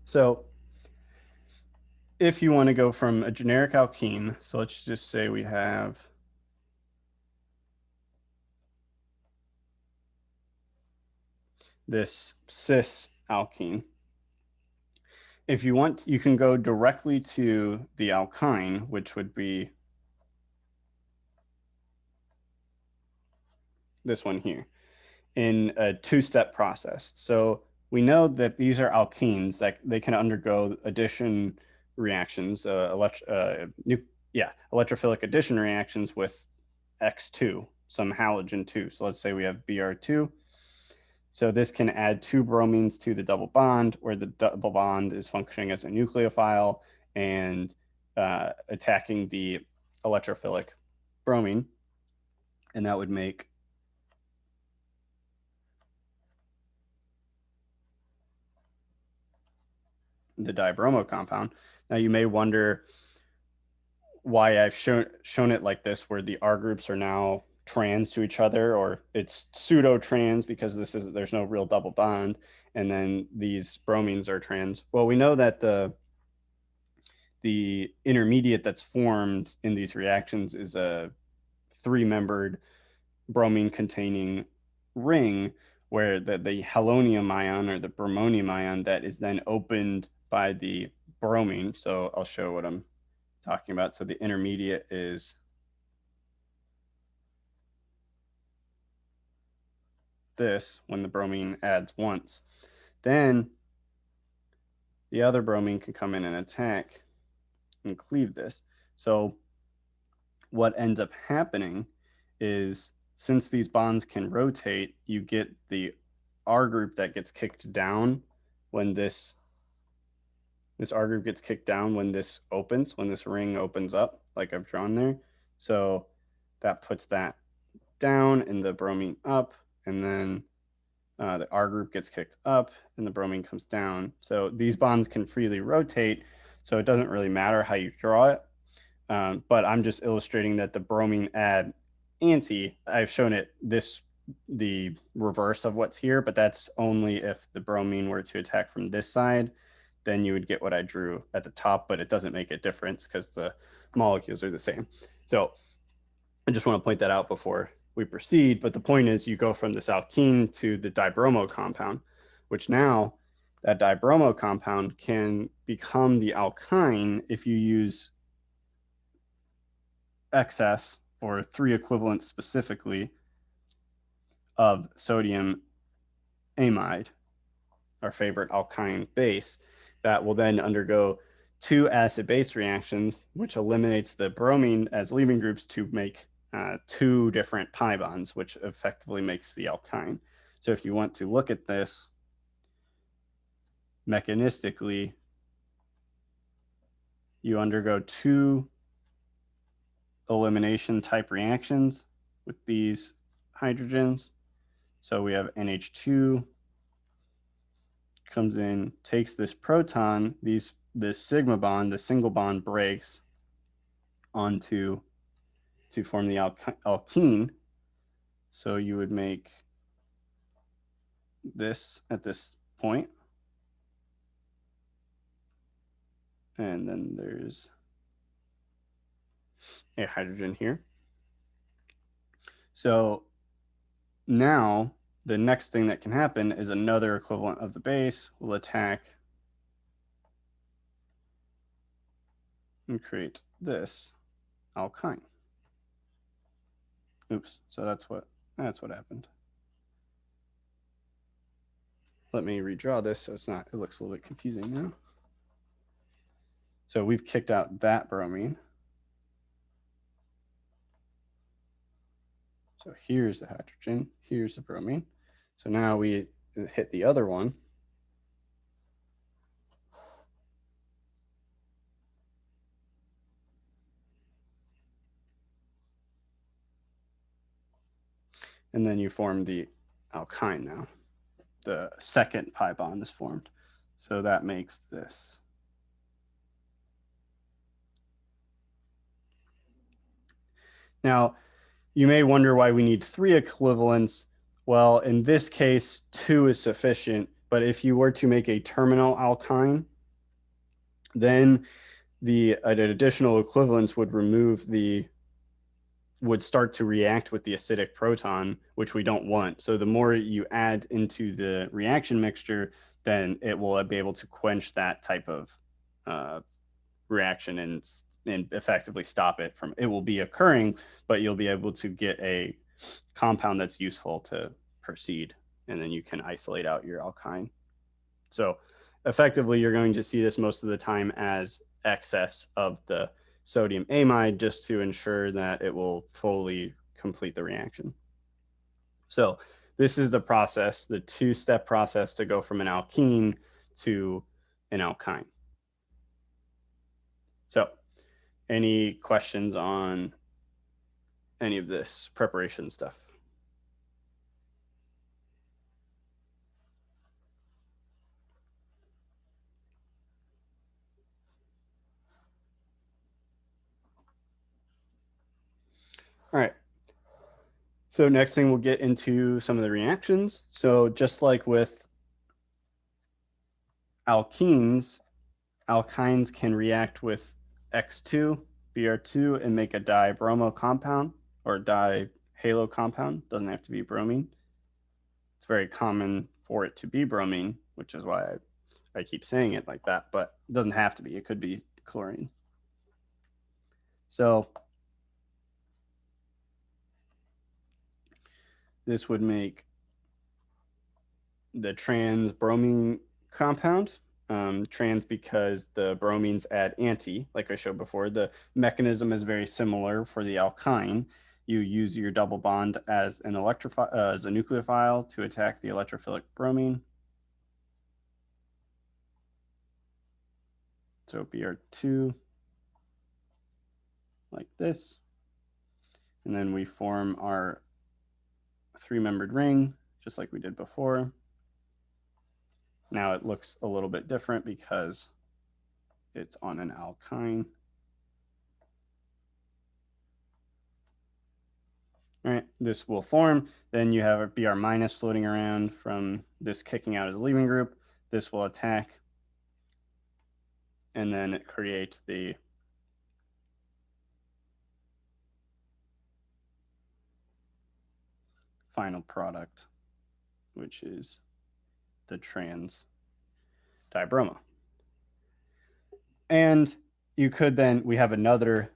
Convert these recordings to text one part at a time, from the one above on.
So if you want to go from a generic alkene, so let's just say we have this cis alkene. If you want, you can go directly to the alkyne, which would be this one here, in a two-step process. So we know that these are alkenes, that they can undergo addition reactions, electrophilic addition reactions with X2, some halogen 2. So let's say we have Br2. So this can add two bromines to the double bond, where the double bond is functioning as a nucleophile and attacking the electrophilic bromine. And that would make the dibromo compound. Now you may wonder why I've shown it like this, where the R groups are now trans to each other, or it's pseudo trans because there's no real double bond, and then these bromines are trans. Well, we know that the intermediate that's formed in these reactions is a three-membered bromine containing ring, where the halonium ion or the bromonium ion that is then opened by the bromine. So I'll show what I'm talking about. So the intermediate is this when the bromine adds once. Then the other bromine can come in and attack and cleave this. So what ends up happening is, since these bonds can rotate, you get the R group that gets kicked down when this R group gets kicked down when this opens, when this ring opens up, like I've drawn there. So that puts that down and the bromine up, and then the R group gets kicked up and the bromine comes down. So these bonds can freely rotate, so it doesn't really matter how you draw it. But I'm just illustrating that the bromine add anti, I've shown it the reverse of what's here, but that's only if the bromine were to attack from this side. Then you would get what I drew at the top, but it doesn't make a difference because the molecules are the same. So I just want to point that out before we proceed. But the point is, you go from this alkene to the dibromo compound, which now that dibromo compound can become the alkyne if you use excess, or 3 equivalents specifically, of sodium amide, our favorite alkyne base, that will then undergo 2 acid-base reactions, which eliminates the bromine as leaving groups to make 2 different pi bonds, which effectively makes the alkyne. So if you want to look at this mechanistically, you undergo 2 elimination type reactions with these hydrogens. So we have NH2 comes in, takes this proton, this sigma bond, the single bond breaks onto to form the alkene. So you would make this at this point. And then there's a hydrogen here. So now the next thing that can happen is another equivalent of the base will attack and create this alkyne. Oops, so that's what happened. Let me redraw this so it looks a little bit confusing now. So we've kicked out that bromine. So here's the hydrogen, here's the bromine. So now we hit the other one. And then you form the alkyne now. The second pi bond is formed. So that makes this. Now, you may wonder why we need 3 equivalents. Well, in this case, 2 is sufficient. But if you were to make a terminal alkyne, Then an additional equivalence would start to react with the acidic proton, which we don't want. So the more you add into the reaction mixture, then it will be able to quench that type of reaction and effectively stop it from, it will be occurring, but you'll be able to get a compound that's useful to proceed, and then you can isolate out your alkyne. So effectively, you're going to see this most of the time as excess of the sodium amide, just to ensure that it will fully complete the reaction. So this is the process, the two-step process to go from an alkene to an alkyne. So any questions on any of this preparation stuff? All right. So next thing, we'll get into some of the reactions. So just like with alkenes, alkynes can react with X2, Br2, and make a dibromo compound or dihalo compound. Doesn't have to be bromine. It's very common for it to be bromine, which is why I keep saying it like that, but it doesn't have to be. It could be chlorine. So this would make the trans bromine compound. Trans because the bromines add anti, like I showed before. The mechanism is very similar for the alkyne. You use your double bond as an as a nucleophile to attack the electrophilic bromine. So Br2, like this. And then we form our three-membered ring, just like we did before. Now it looks a little bit different because it's on an alkyne. All right, this will form. Then you have a Br minus floating around from this kicking out as a leaving group. This will attack, and then it creates the final product, which is the trans dibromo. And you could then, we have another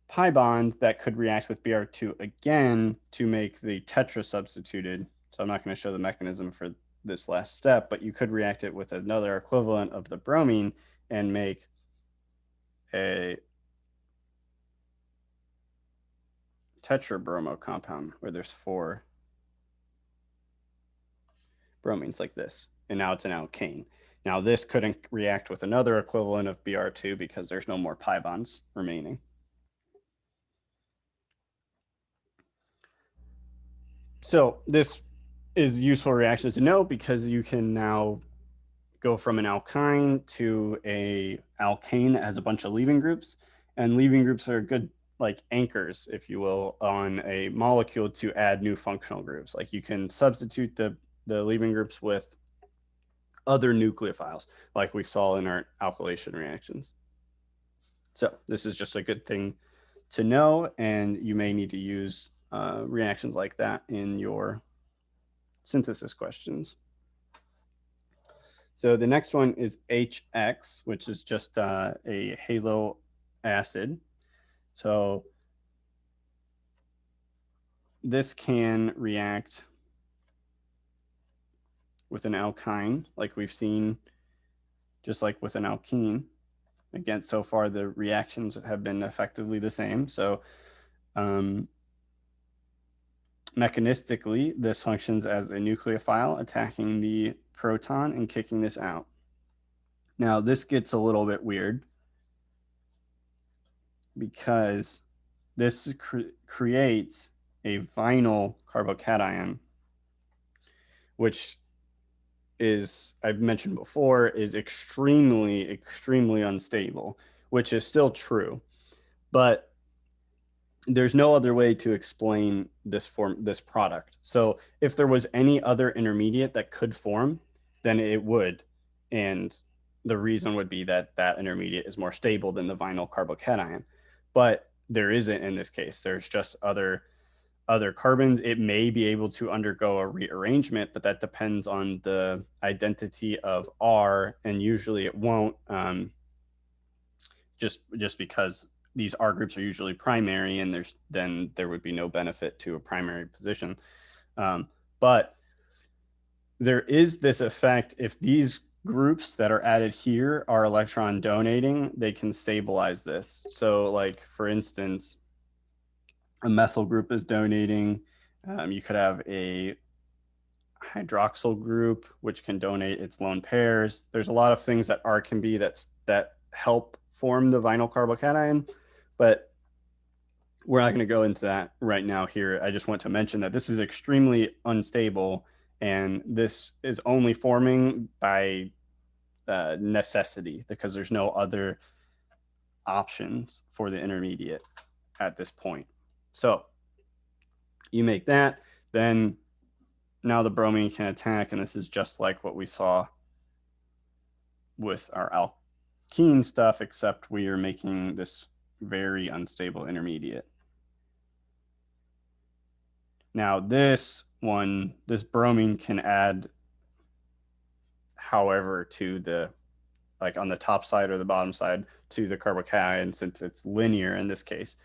pi bond that could react with Br2 again to make the tetrasubstituted. So I'm not going to show the mechanism for this last step, but you could react it with another equivalent of the bromine and make a tetrabromo compound where there's 4 bromines like this. And now it's an alkane. Now this couldn't react with another equivalent of Br2 because there's no more pi bonds remaining. So this is useful reaction to know because you can now go from an alkyne to a alkane that has a bunch of leaving groups, and leaving groups are good like anchors, if you will, on a molecule to add new functional groups. Like you can substitute the leaving groups with other nucleophiles, like we saw in our alkylation reactions. So this is just a good thing to know, and you may need to use reactions like that in your synthesis questions. So the next one is HX, which is just a halo acid. So this can react with an alkyne, like we've seen, just like with an alkene. Again, so far the reactions have been effectively the same. So mechanistically, this functions as a nucleophile attacking the proton and kicking this out. Now, this gets a little bit weird because this creates a vinyl carbocation, which is, I've mentioned before, is extremely, extremely unstable, which is still true. But there's no other way to explain this product. So if there was any other intermediate that could form, then it would. And the reason would be that that intermediate is more stable than the vinyl carbocation. But there isn't in this case. There's just other carbons. It may be able to undergo a rearrangement, but that depends on the identity of R, and usually it won't, just because these R groups are usually primary, and there would be no benefit to a primary position. But there is this effect. If these groups that are added here are electron donating, they can stabilize this. So like, for instance, a methyl group is donating. You could have a hydroxyl group, which can donate its lone pairs. There's a lot of things that R can be that help form the vinyl carbocation, but we're not going to go into that right now here. I just want to mention that this is extremely unstable, and this is only forming by necessity, because there's no other options for the intermediate at this point. So you make that, then now the bromine can attack, and this is just like what we saw with our alkene stuff, except we are making this very unstable intermediate. Now this bromine can add however to the, like on the top side or the bottom side to the carbocation, since it's linear in this case.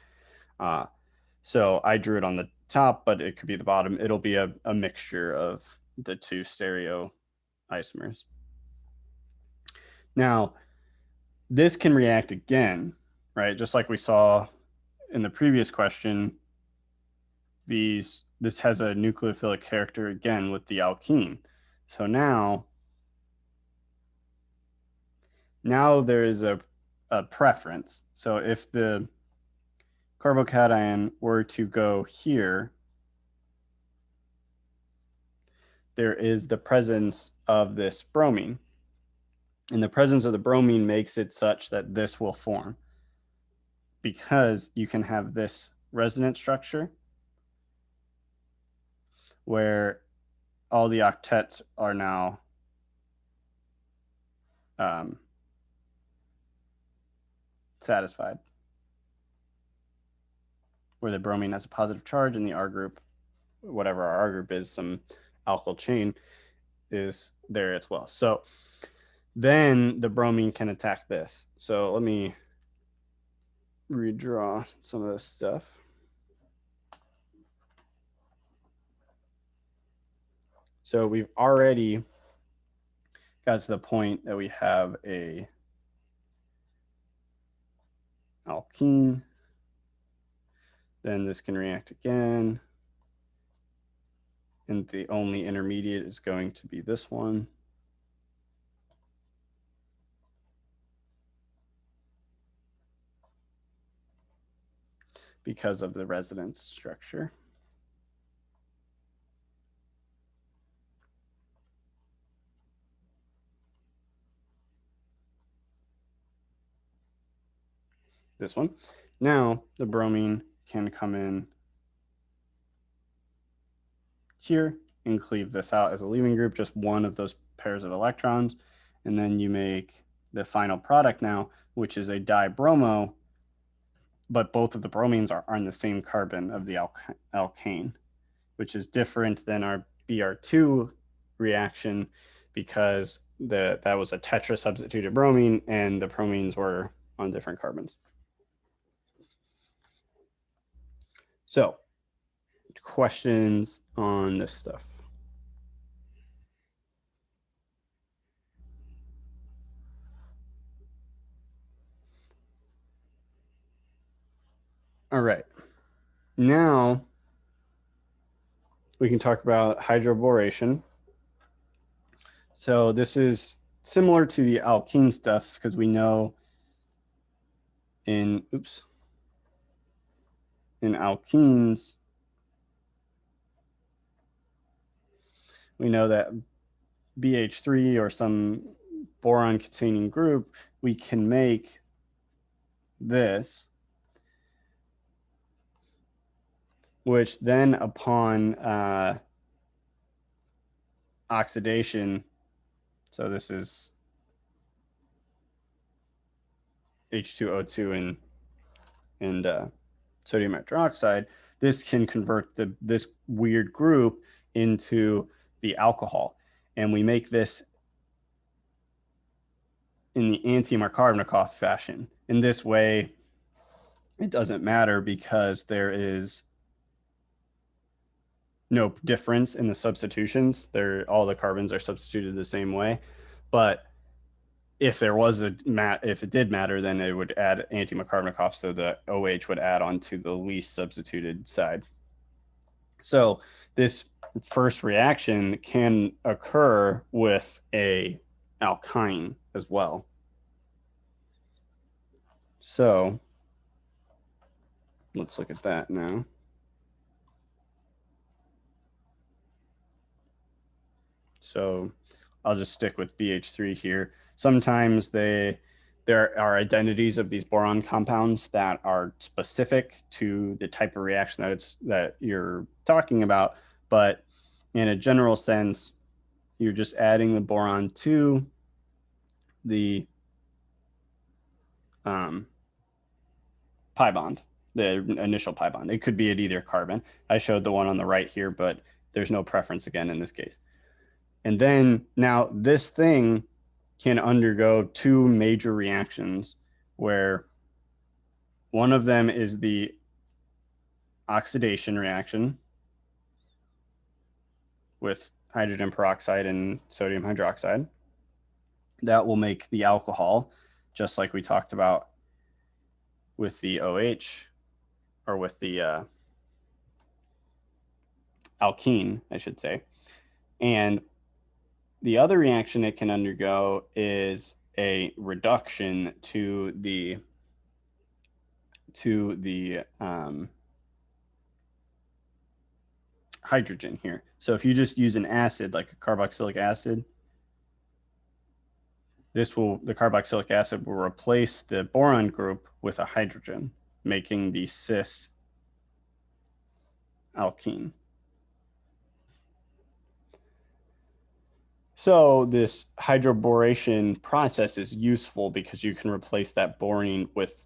So I drew it on the top, but it could be the bottom. It'll be a mixture of the two stereo isomers. Now, this can react again, right? Just like we saw in the previous question, this has a nucleophilic character again with the alkene. So now there is a preference. So if the carbocation were to go here, there is the presence of this bromine. And the presence of the bromine makes it such that this will form, because you can have this resonant structure where all the octets are now satisfied, where the bromine has a positive charge, and the R group, whatever our R group is, some alkyl chain, is there as well. So then the bromine can attack this. So let me redraw some of this stuff. So we've already got to the point that we have a alkene. Then this can react again, and the only intermediate is going to be this one. Because of the resonance structure. This one. Now the bromine can come in here and cleave this out as a leaving group, just one of those pairs of electrons. And then you make the final product now, which is a dibromo, but both of the bromines are on the same carbon of the alkane, which is different than our Br2 reaction, because that was a tetrasubstituted bromine, and the bromines were on different carbons. So, questions on this stuff? All right. Now we can talk about hydroboration. So this is similar to the alkene stuff, because we know in alkenes, we know that BH3 or some boron containing group, we can make this, which then upon oxidation, so this is H2O2 and sodium hydroxide, this can convert this weird group into the alcohol. And we make this in the anti-Markovnikov fashion. In this way, it doesn't matter because there is no difference in the substitutions. All the carbons are substituted the same way. But if there was if it did matter, then it would add anti-Markovnikov, so the OH would add onto the least substituted side. So this first reaction can occur with a alkyne as well. So let's look at that now. So I'll just stick with BH3 here. Sometimes there are identities of these boron compounds that are specific to the type of reaction that you're talking about, but in a general sense, you're just adding the boron to the pi bond, the initial pi bond. It could be at either carbon. I showed the one on the right here, but there's no preference again in this case. And then now this thing can undergo two major reactions where one of them is the oxidation reaction with hydrogen peroxide and sodium hydroxide. That will make the alcohol, just like we talked about with the OH, or with the alkene, I should say. And the other reaction it can undergo is a reduction to the hydrogen here. So if you just use an acid like a carboxylic acid, the carboxylic acid will replace the boron group with a hydrogen, making the cis alkene. So this hydroboration process is useful because you can replace that boron with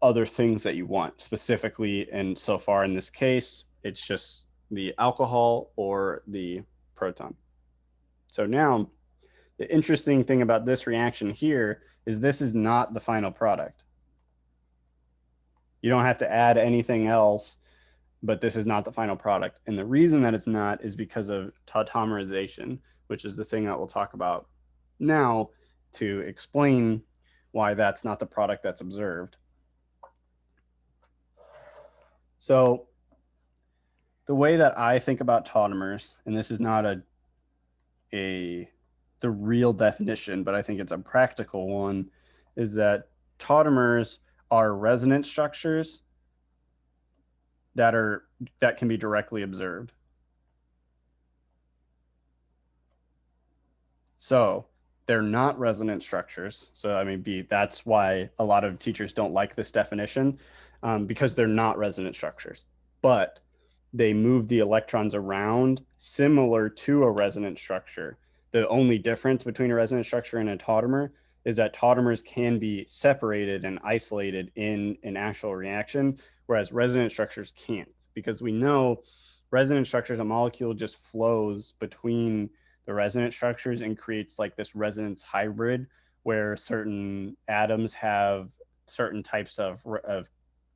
other things that you want specifically. And so far in this case, it's just the alcohol or the proton. So now the interesting thing about this reaction here is this is not the final product. You don't have to add anything else, but this is not the final product. And the reason that it's not is because of Tautomerization, which is the thing that we'll talk about now to explain why that's not the product that's observed. So the way that I think about tautomers, and this is not the real definition, but I think it's a practical one, is that tautomers are resonant structures that can be directly observed. So they're not resonant structures. So I mean, that's why a lot of teachers don't like this definition, because they're not resonant structures, but they move the electrons around similar to a resonant structure. The only difference between a resonant structure and a tautomer is that tautomers can be separated and isolated in an actual reaction, whereas resonant structures can't, because we know resonant structures, a molecule just flows between the resonant structures and creates like this resonance hybrid where certain atoms have certain types of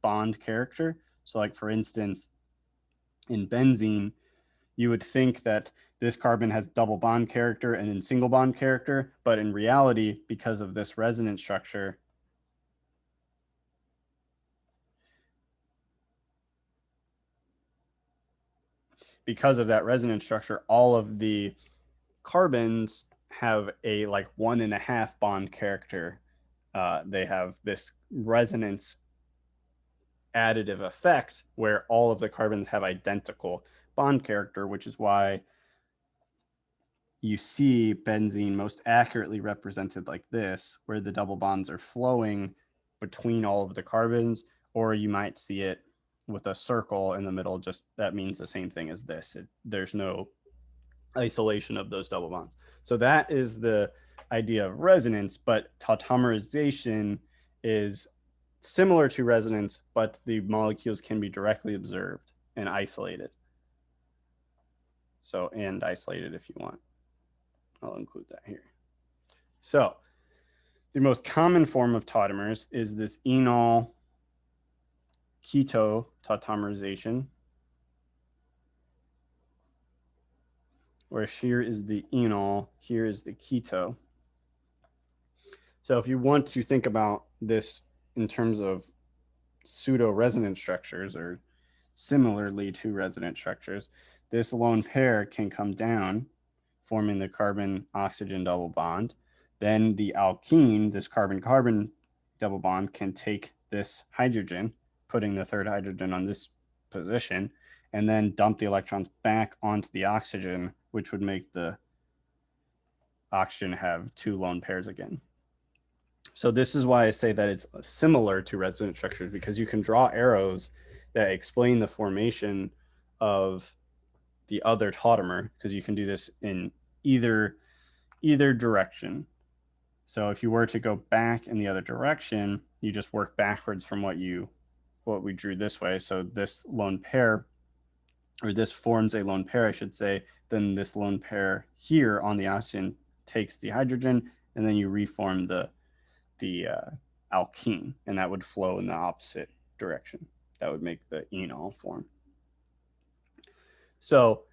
bond character. So like for instance, in benzene, you would think that this carbon has double bond character and then single bond character, but in reality, because of this resonance structure, because of that resonance structure, all of the carbons have a like 1.5 bond character. They have this resonance additive effect where all of the carbons have identical bond character, which is why you see benzene most accurately represented like this, where the double bonds are flowing between all of the carbons, or you might see it with a circle in the middle. Just that means the same thing as this. There's no isolation of those double bonds. So that is the idea of resonance, but tautomerization is similar to resonance, but the molecules can be directly observed and isolated. So, and isolated if you want. I'll include that here. So, the most common form of tautomers is this Enol Keto tautomerization, where here is the enol, here is the keto. So if you want to think about this in terms of pseudo-resonant structures or similarly to resonant structures, this lone pair can come down, forming the carbon-oxygen double bond. Then the alkene, this carbon-carbon double bond, can take this hydrogen, putting the third hydrogen on this position, and then dump the electrons back onto the oxygen, which would make the oxygen have two lone pairs again. So this is why I say that it's similar to resonant structures, because you can draw arrows that explain the formation of the other tautomer, because you can do this in either direction. So if you were to go back in the other direction, you just work backwards from what we drew this way. So this lone pair, or this forms a lone pair, I should say. Then this lone pair here on the oxygen takes the hydrogen, and then you reform the alkene, and that would flow in the opposite direction. That would make the enol form. So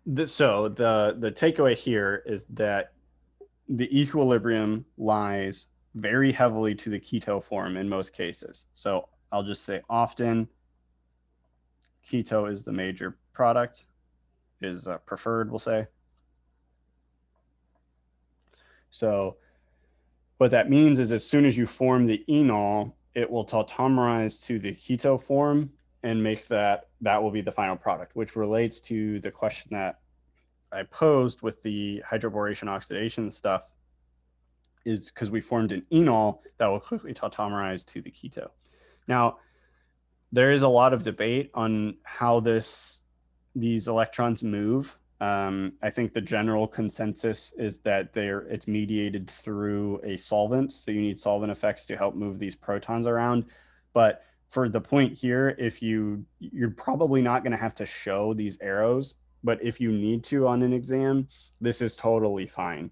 the takeaway here is that the equilibrium lies very heavily to the keto form in most cases. So I'll just say often keto is the major product, is preferred, we'll say. So what that means is as soon as you form the enol, it will tautomerize to the keto form and make that will be the final product, which relates to the question that I posed with the hydroboration-oxidation stuff, is because we formed an enol that will quickly tautomerize to the keto. Now, there is a lot of debate on how these electrons move. I think the general consensus is that it's mediated through a solvent. So you need solvent effects to help move these protons around. But for the point here, you're probably not going to have to show these arrows, but if you need to on an exam, this is totally fine,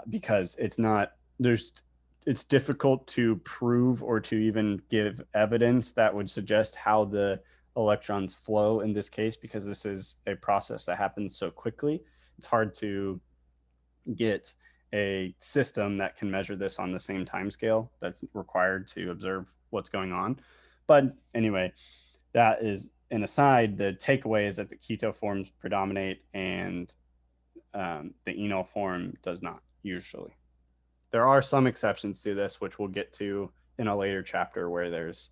because it's difficult to prove or to even give evidence that would suggest how the electrons flow in this case, because this is a process that happens so quickly. It's hard to get a system that can measure this on the same time scale that's required to observe what's going on. But anyway, that is an aside. The takeaway is that the keto forms predominate and the enol form does not usually. There are some exceptions to this, which we'll get to in a later chapter, where there's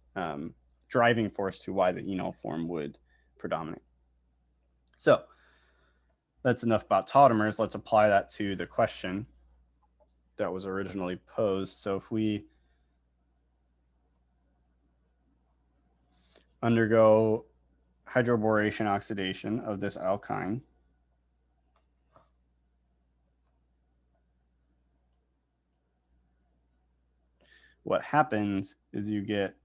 driving force to why the enol form would predominate. So that's enough about tautomers. Let's apply that to the question that was originally posed. So if we undergo hydroboration-oxidation of this alkyne, what happens is you get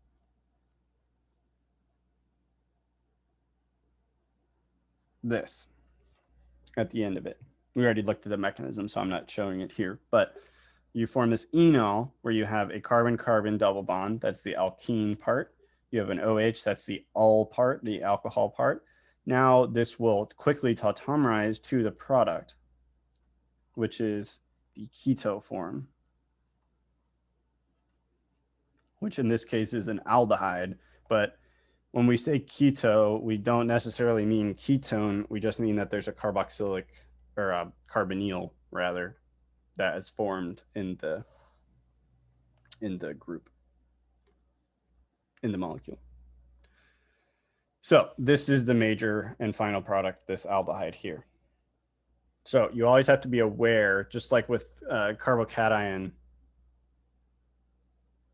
this at the end of it. We already looked at the mechanism, so I'm not showing it here, but you form this enol where you have a carbon-carbon double bond. That's the alkene part. You have an OH, that's the ol part, the alcohol part. Now this will quickly tautomerize to the product, which is the keto form, which in this case is an aldehyde. But when we say keto, we don't necessarily mean ketone. We just mean that there's a carboxylic, or a carbonyl rather, that is formed in the group, in the molecule. So this is the major and final product, this aldehyde here. So you always have to be aware, just like with carbocation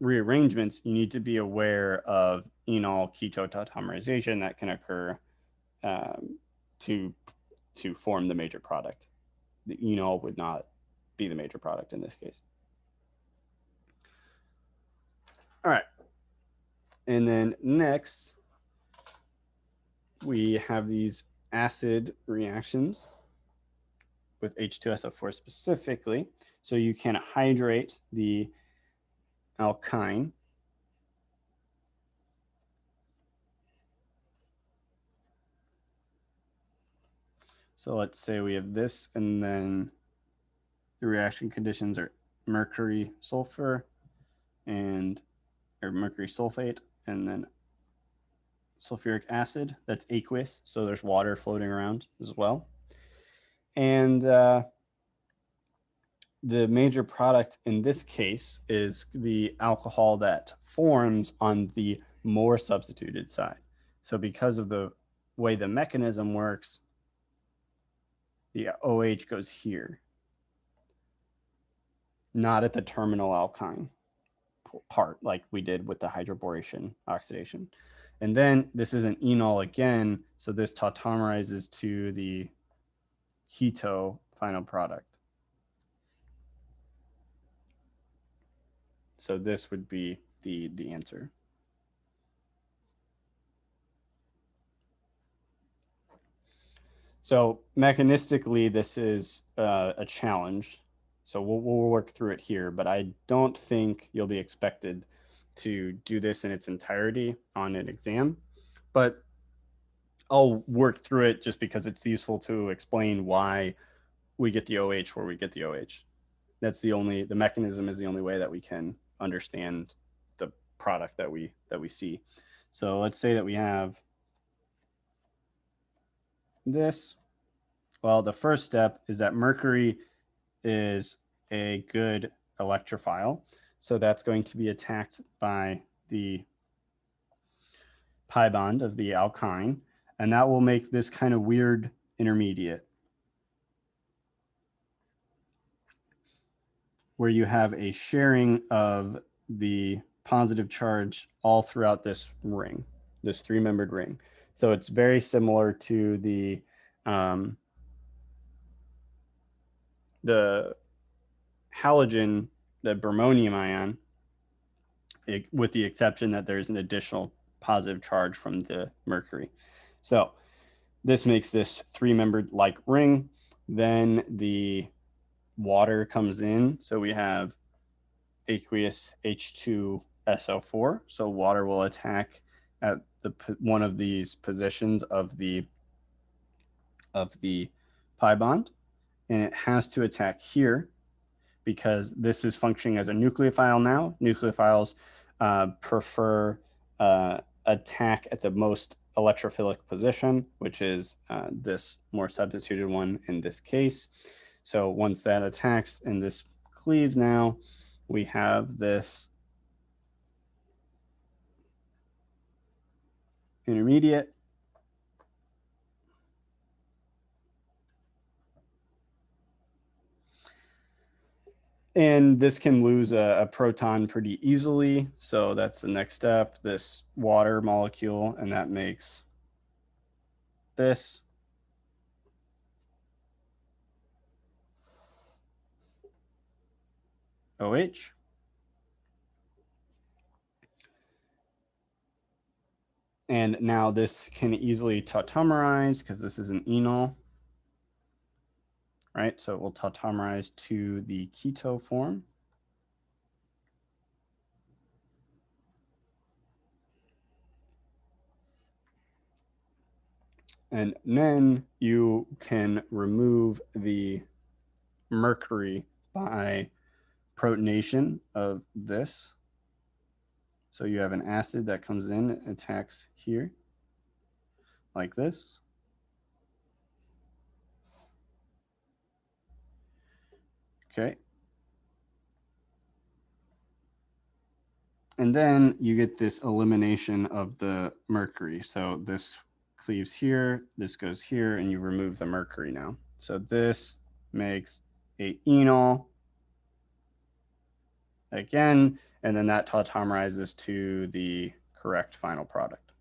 rearrangements, you need to be aware of enol keto tautomerization that can occur to form the major product. The enol would not be the major product in this case. All right. And then next, we have these acid reactions with H2SO4 specifically. So you can hydrate the alkyne. So let's say we have this, and then the reaction conditions are mercury sulfur and or mercury sulfate, and then sulfuric acid. That's aqueous, so there's water floating around as well. And the major product in this case is the alcohol that forms on the more substituted side. So because of the way the mechanism works, the OH goes here, not at the terminal alkyne part like we did with the hydroboration-oxidation. And then this is an enol again, so this tautomerizes to the keto final product. So this would be the answer. So mechanistically, this is a challenge. So we'll work through it here, but I don't think you'll be expected to do this in its entirety on an exam. But I'll work through it just because it's useful to explain why we get the OH where we get the OH. That's the mechanism is the only way that we can understand the product that we see. So let's say that we have this. Well, the first step is that mercury is a good electrophile. So that's going to be attacked by the pi bond of the alkyne, and that will make this kind of weird intermediate where you have a sharing of the positive charge all throughout this ring, this three-membered ring. So it's very similar to the halogen, the bromonium ion, with the exception that there's an additional positive charge from the mercury. So this makes this three-membered like ring. Then the water comes in. So we have aqueous H2SO4. So water will attack at one of these positions of the pi bond, and it has to attack here because this is functioning as a nucleophile now. Nucleophiles prefer attack at the most electrophilic position, which is this more substituted one in this case. So once that attacks and this cleaves now, we have this intermediate. And this can lose a proton pretty easily. So that's the next step, this water molecule, and that makes this. OH. And now this can easily tautomerize because this is an enol, right? So it will tautomerize to the keto form. And then you can remove the mercury by protonation of this. So you have an acid that comes in, attacks here, like this. Okay. And then you get this elimination of the mercury. So this cleaves here, this goes here, and you remove the mercury now. So this makes a enol again, and then that tautomerizes to the correct final product.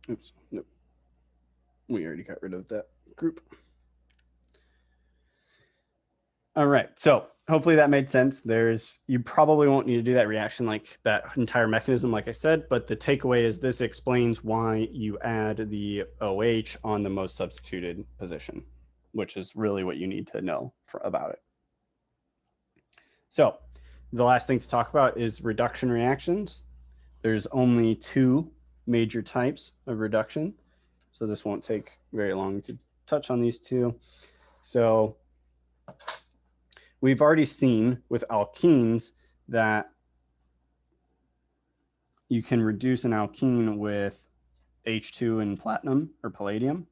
Oops, nope. We already got rid of that group. All right, so hopefully that made sense. You probably won't need to do that reaction like that entire mechanism, like I said, but the takeaway is this explains why you add the OH on the most substituted position, which is really what you need to know about it. So the last thing to talk about is reduction reactions. There's only two major types of reduction, so this won't take very long to touch on these two. So we've already seen with alkenes that you can reduce an alkene with H2 and platinum or palladium,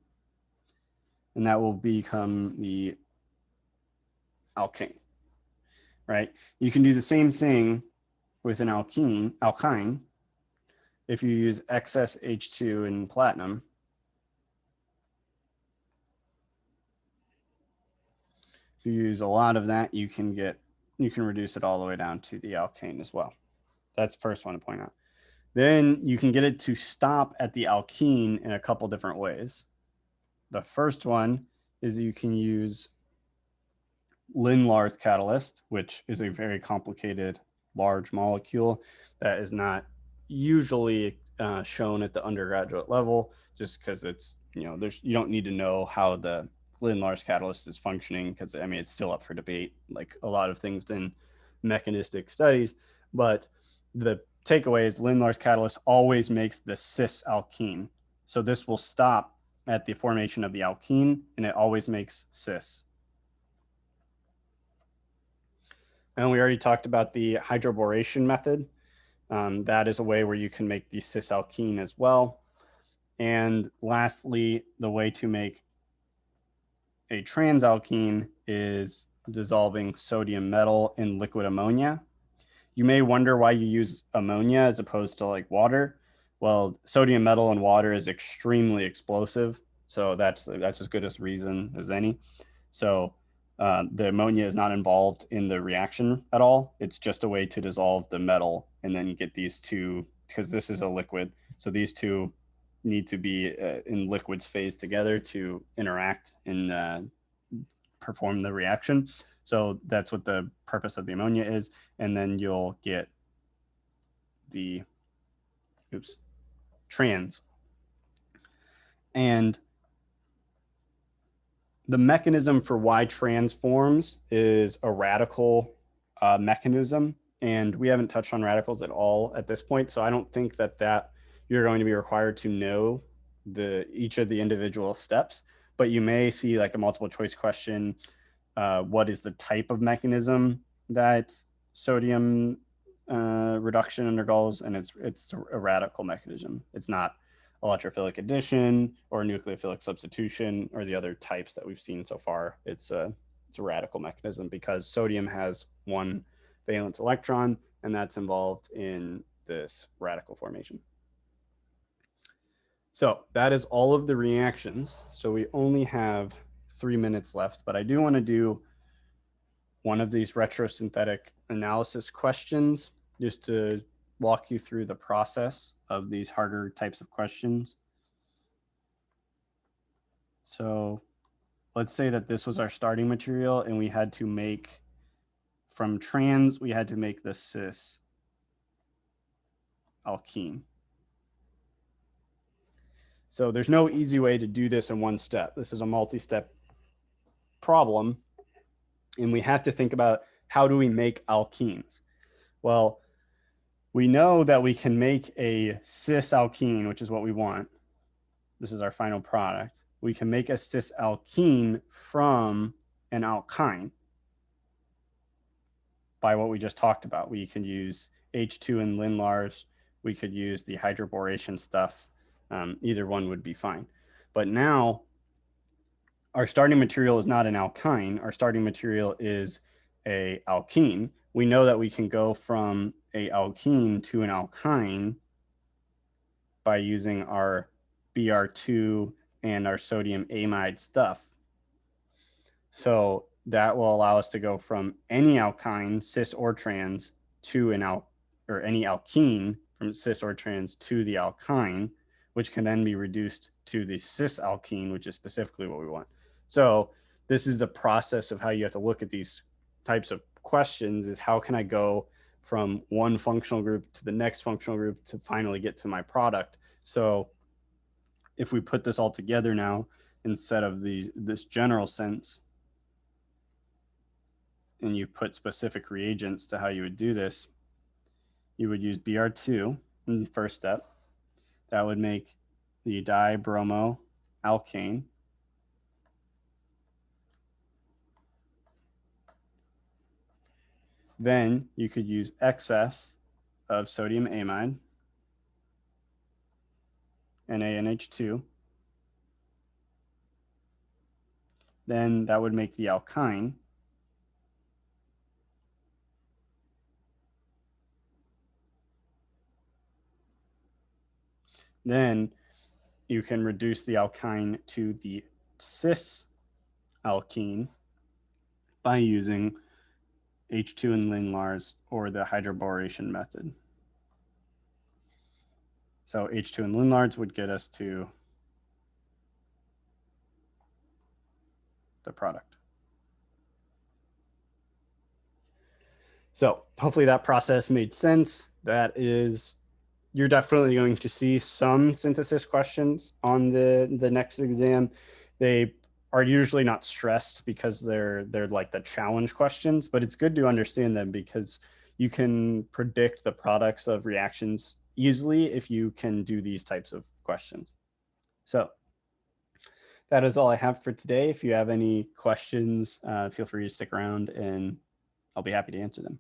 and that will become the alkane, right? You can do the same thing with an alkyne, if you use excess H2 and platinum. If you use a lot of that, you can reduce it all the way down to the alkane as well. That's the first one to point out. Then you can get it to stop at the alkene in a couple different ways. The first one is you can use Lindlar's catalyst, which is a very complicated large molecule that is not usually shown at the undergraduate level, just because it's, you don't need to know how the Lindlar's catalyst is functioning, because I mean it's still up for debate, like a lot of things in mechanistic studies. But the takeaway is Lindlar's catalyst always makes the cis alkene, so this will stop at the formation of the alkene, and it always makes cis. And we already talked about the hydroboration method. That is a way where you can make the cis alkene as well. And lastly, the way to make a transalkene is dissolving sodium metal in liquid ammonia. You may wonder why you use ammonia as opposed to like water. Well, sodium metal in water is extremely explosive, so that's as good a reason as any. So the ammonia is not involved in the reaction at all. It's just a way to dissolve the metal and then get these two, because this is a liquid. So these two need to be in liquids phase together to interact and perform the reaction. So that's what the purpose of the ammonia is. And then you'll get the trans. And the mechanism for why trans forms is a radical mechanism. And we haven't touched on radicals at all at this point. So I don't think that you're going to be required to know each of the individual steps, but you may see like a multiple choice question. What is the type of mechanism that sodium reduction undergoes? And it's a radical mechanism. It's not electrophilic addition or nucleophilic substitution or the other types that we've seen so far. It's a radical mechanism because sodium has one valence electron, and that's involved in this radical formation. So that is all of the reactions. So we only have 3 minutes left, but I do want to do one of these retrosynthetic analysis questions just to walk you through the process of these harder types of questions. So let's say that this was our starting material and we had to make, from trans, we had to make the cis alkene. So there's no easy way to do this in one step. This is a multi-step problem, and we have to think about how do we make alkenes? Well, we know that we can make a cis alkene, which is what we want. This is our final product. We can make a cis alkene from an alkyne by what we just talked about. We can use H2 and Lindlar's. We could use the hydroboration stuff. Either one would be fine. But now our starting material is not an alkyne. Our starting material is a alkene. We know that we can go from a alkene to an alkyne by using our Br2 and our sodium amide stuff. So that will allow us to go from any alkyne, cis or trans, to any alkene from cis or trans to the alkyne, which can then be reduced to the cis alkene, which is specifically what we want. So this is the process of how you have to look at these types of questions is how can I go from one functional group to the next functional group to finally get to my product. So if we put this all together now, instead of this general sense, and you put specific reagents to how you would do this, you would use Br2 in the first step. That would make the dibromo alkane. Then you could use excess of sodium amide, NaNH2. Then that would make the alkyne. Then you can reduce the alkyne to the cis alkene by using H2 and Lindlar's or the hydroboration method. So H2 and Lindlar's would get us to the product. So hopefully that process made sense. That is, you're definitely going to see some synthesis questions on the next exam. They are usually not stressed because they're like the challenge questions, but it's good to understand them because you can predict the products of reactions easily if you can do these types of questions. So that is all I have for today. If you have any questions, feel free to stick around and I'll be happy to answer them.